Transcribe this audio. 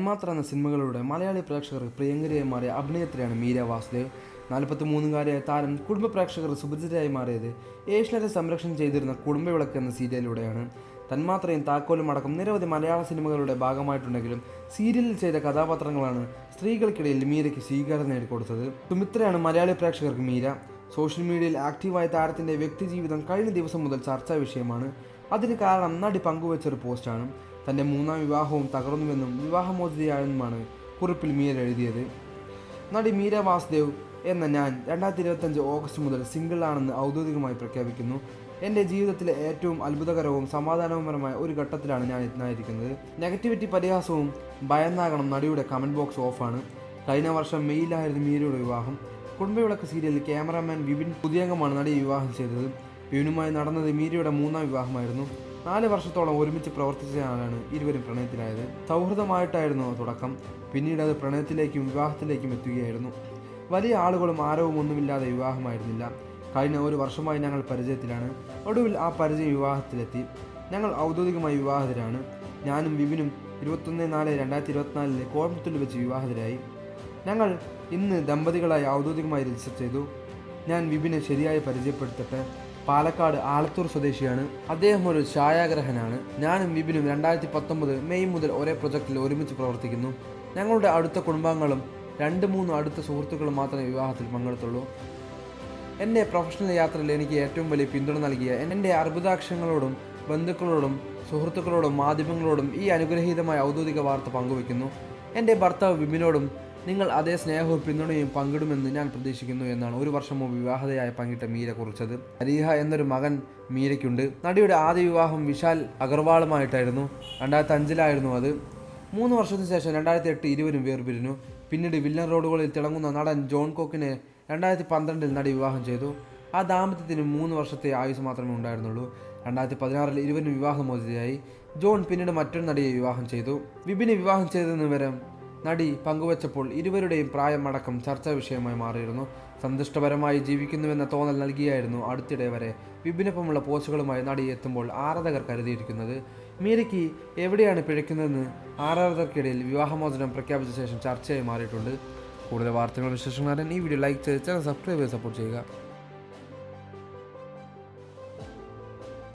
തന്മാത്ര എന്ന സിനിമകളിലൂടെ മലയാളി പ്രേക്ഷകർക്ക് പ്രിയങ്കരിയായി മാറിയ അഭിനേത്രിയാണ് മീര വാസുദേവ്. 43-കാരിയായ താരം കുടുംബ പ്രേക്ഷകർ സുപരിചിതരായി മാറിയത് ഏഷ്യനെറ്റ് സംരക്ഷണം ചെയ്തിരുന്ന കുടുംബവിളക്ക് എന്ന സീരിയലിലൂടെയാണ്. തന്മാത്രയും താക്കോലും അടക്കം നിരവധി മലയാള സിനിമകളുടെ ഭാഗമായിട്ടുണ്ടെങ്കിലും സീരിയലിൽ ചെയ്ത കഥാപാത്രങ്ങളാണ് സ്ത്രീകൾക്കിടയിൽ മീരയ്ക്ക് സ്വീകാര്യത നേടിക്കൊടുത്തത്. സുമിത്രയാണ് മലയാളി പ്രേക്ഷകർക്ക് മീര. സോഷ്യൽ മീഡിയയിൽ ആക്റ്റീവായ താരത്തിൻ്റെ വ്യക്തിജീവിതം കഴിഞ്ഞ ദിവസം മുതൽ ചർച്ചാ വിഷയമാണ്. അതിന് കാരണം നടി പങ്കുവച്ചൊരു പോസ്റ്റാണ്. തൻ്റെ 3ാം വിവാഹവും തകർന്നുവെന്നും വിവാഹമോചിതയായെന്നുമാണ് കുറിപ്പിൽ മീര എഴുതിയത്. നടി മീര വാസുദേവ് എന്ന ഞാൻ 2025 ഓഗസ്റ്റ് മുതൽ സിംഗിൾ ആണെന്ന് ഔദ്യോഗികമായി പ്രഖ്യാപിക്കുന്നു. എൻ്റെ ജീവിതത്തിലെ ഏറ്റവും അത്ഭുതകരവും സമാധാനപരമായ ഒരു ഘട്ടത്തിലാണ് ഞാൻ എത്തിയിരിക്കുന്നത്. നെഗറ്റിവിറ്റി പരിഹാസവും ഭയന്നാകണം നടിയുടെ കമൻറ്റ് ബോക്സ് ഓഫാണ്. കഴിഞ്ഞ വർഷം മെയ്യിലായിരുന്നു മീരയുടെ വിവാഹം. കുടുംബവിളക്ക് സീരിയലിൽ ക്യാമറാമാൻ വിപിൻ പുതിയംഗമാണ് നടിയെ വിവാഹം ചെയ്തത്. വിപിനുമായി നടന്നത് മീരയുടെ 3ാം വിവാഹമായിരുന്നു. 4 വർഷത്തോളം ഒരുമിച്ച് പ്രവർത്തിച്ചയാളാണ് ഇരുവരും പ്രണയത്തിലായത്. സൗഹൃദമായിട്ടായിരുന്നു തുടക്കം. പിന്നീട് അത് പ്രണയത്തിലേക്കും വിവാഹത്തിലേക്കും എത്തുകയായിരുന്നു. വലിയ ആളുകളും ആരവും ഒന്നുമില്ലാതെ വിവാഹമായിരുന്നില്ല. കഴിഞ്ഞ 1 വർഷമായി ഞങ്ങൾ പരിചയത്തിലാണ്. ഒടുവിൽ ആ പരിചയം വിവാഹത്തിലെത്തി. ഞങ്ങൾ ഔദ്യോഗികമായി വിവാഹിതരാണ്. ഞാനും വിപിനും 21/4/2024 കോയമ്പത്തൂരിൽ വെച്ച് വിവാഹിതരായി. ഞങ്ങൾ ഇന്ന് ദമ്പതികളായി ഔദ്യോഗികമായി രജിസ്റ്റർ ചെയ്തു. ഞാൻ വിപിനെ ശരിയായി പരിചയപ്പെടുത്തട്ടെ. പാലക്കാട് ആലത്തൂർ സ്വദേശിയാണ്. അദ്ദേഹം ഒരു ഛായാഗ്രഹനാണ്. ഞാനും വിപിനും 2019 മെയ് മുതൽ ഒരേ പ്രൊജക്റ്റിൽ ഒരുമിച്ച് പ്രവർത്തിക്കുന്നു. ഞങ്ങളുടെ അടുത്ത കുടുംബാംഗങ്ങളും 2-3 അടുത്ത സുഹൃത്തുക്കളും മാത്രമേ വിവാഹത്തിൽ പങ്കെടുത്തുള്ളൂ. എൻ്റെ പ്രൊഫഷണൽ യാത്രയിൽ എനിക്ക് ഏറ്റവും വലിയ പിന്തുണ നൽകിയ എൻ്റെ അർബുദാക്ഷങ്ങളോടും ബന്ധുക്കളോടും സുഹൃത്തുക്കളോടും മാധ്യമങ്ങളോടും ഈ അനുഗ്രഹീതമായ ഔദ്യോഗിക വാർത്ത പങ്കുവയ്ക്കുന്നു. എൻ്റെ ഭർത്താവ് വിപിനോടും നിങ്ങൾ അതേ സ്നേഹവും പിന്തുണയും പങ്കിടുമെന്ന് ഞാൻ പ്രതീക്ഷിക്കുന്നു എന്നാണ് 1 വർഷം മുമ്പ് വിവാഹിതയായി പങ്കിട്ട മീര കുറിച്ചത്. അരീഹ എന്നൊരു മകൻ മീരയ്ക്കുണ്ട്. നടിയുടെ ആദ്യ വിവാഹം വിശാൽ അഗർവാളുമായിട്ടായിരുന്നു. 2005 അത്. 3 വർഷത്തിന് ശേഷം 2008 ഇരുവരും വേർപിരിഞ്ഞു. പിന്നീട് വില്ലൻ റോഡുകളിൽ തിളങ്ങുന്ന നടൻ ജോൺ കോക്കിനെ 2012 നടി വിവാഹം ചെയ്തു. ആ ദാമ്പത്യത്തിന് 3 വർഷത്തെ ആയുസ് മാത്രമേ ഉണ്ടായിരുന്നുള്ളൂ. 2016 ഇരുവരും വിവാഹമോചിതയായി. ജോൺ പിന്നീട് മറ്റൊരു നടിയെ വിവാഹം ചെയ്തു. വിപിനെ വിവാഹം ചെയ്തെന്ന് വിവരം നടി പങ്കുവച്ചപ്പോൾ ഇരുവരുടെയും പ്രായം അടക്കം ചർച്ചാ വിഷയമായി മാറിയിരുന്നു. സന്തുഷ്ടപരമായി ജീവിക്കുന്നുവെന്ന തോന്നൽ നൽകിയായിരുന്നു അടുത്തിടെ വരെ വിപിനൊപ്പമുള്ള പോസ്റ്റുകളുമായി നടി എത്തുമ്പോൾ ആരാധകർ കരുതിയിരിക്കുന്നത്. മീരയ്ക്ക് എവിടെയാണ് പിഴയ്ക്കുന്നതെന്ന് ആരാധകർക്കിടയിൽ വിവാഹമോചനം പ്രഖ്യാപിച്ച ശേഷം ചർച്ചയായി മാറിയിട്ടുണ്ട്. കൂടുതൽ വാർത്തകളും വിശേഷങ്ങളും അറിയാൻ ഈ വീഡിയോ ലൈക്ക് ചെയ്ത് ചാനൽ സബ്സ്ക്രൈബ് ചെയ്ത് സപ്പോർട്ട് ചെയ്യുക.